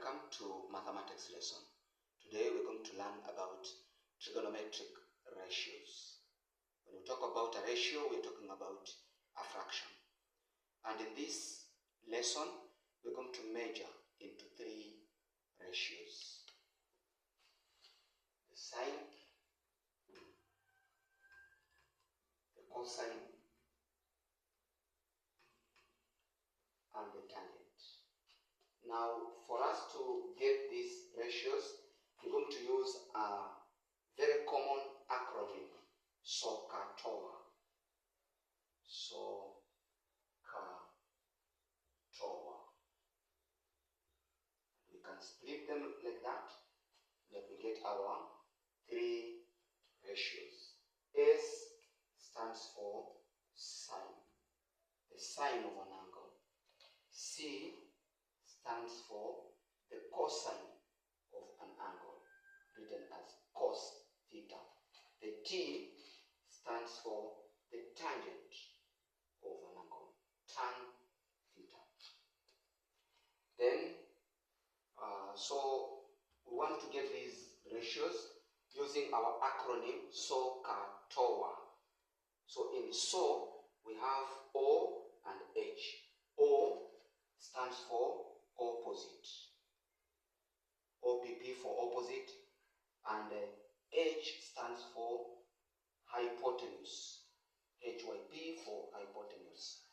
Welcome to mathematics lesson. Today we're going to learn about trigonometric ratios. When we talk about a ratio, we're talking about a fraction. And in this lesson, we're going to measure into three ratios: the sine, the cosine, and the tangent. Now, for us to get these ratios, we're going to use a very common acronym, SOHCAHTOA. SOHCAHTOA. We can split them like that. Then we get our three ratios. S stands for sine, the sine of an angle. C stands for the cosine of an angle, written as cos theta. The T stands for the tangent of an angle, tan theta. Then, so we want to get these ratios using our acronym SOHCAHTOA. So in SO, we have O and H. O stands for opposite, OPP for opposite, and H stands for hypotenuse, HYP for hypotenuse.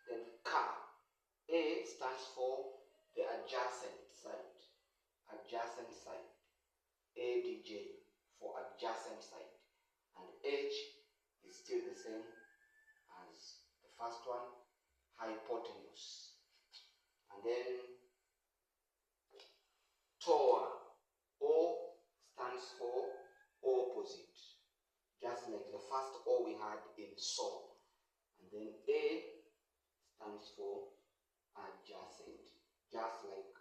Then A stands for the adjacent side, ADJ for adjacent side, and H is still the same as the first one, hypotenuse. And then TOA, O stands for opposite, just like the first O we had in SO. And then A stands for adjacent, just like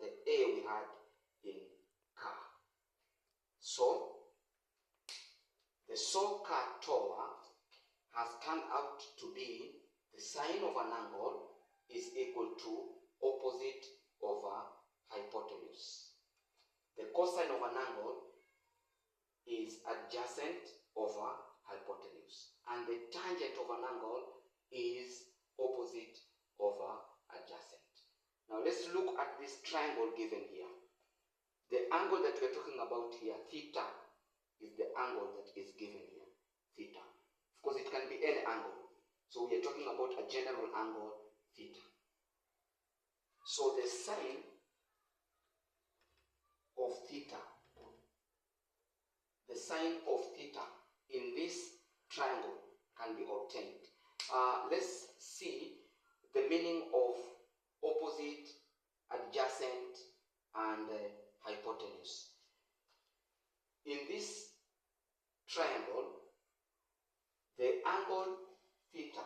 the A we had in car. So the SOHCAHTOA has turned out to be the sine of an angle is equal to opposite over hypotenuse. The cosine of an angle is adjacent over hypotenuse. And the tangent of an angle is opposite over adjacent. Now let's look at this triangle given here. The angle that we're talking about here, theta, is the angle that is given here, theta. Of course, it can be any angle. So we are talking about a general angle, theta. So the sine of theta, in this triangle can be obtained. Let's see the meaning of opposite, adjacent, and hypotenuse. In this triangle, the angle theta,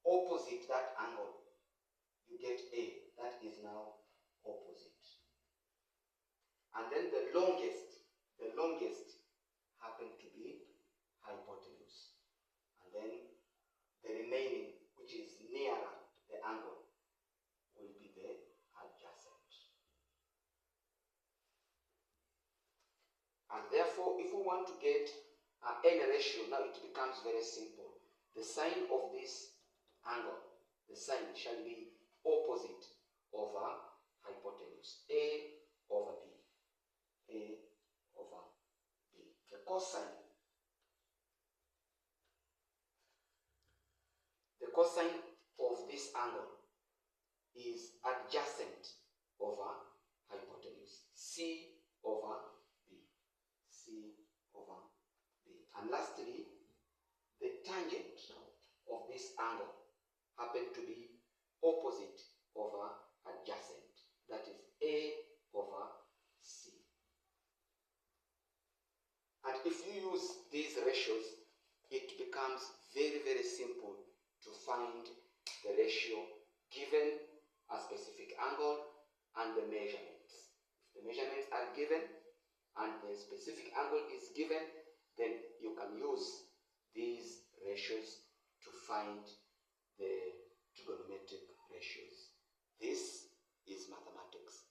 opposite that angle, you get A, that is now opposite. And then the longest happen to be hypotenuse. And then the remaining, which is nearer the angle, will be the adjacent. And therefore, if we want to get any ratio, now it becomes very simple. The sine of this angle, the sine shall be opposite over hypotenuse, A over B, A over B. The cosine of this angle is adjacent over hypotenuse, C over B, C over B. And lastly, the tangent of this angle happen to be opposite over adjacent, that is A over C. And if you use these ratios, it becomes very, very simple to find the ratio given a specific angle and the measurements. If the measurements are given and the specific angle is given, then you can use these ratios to find the trigonometric ratios. This is mathematics. mathematics.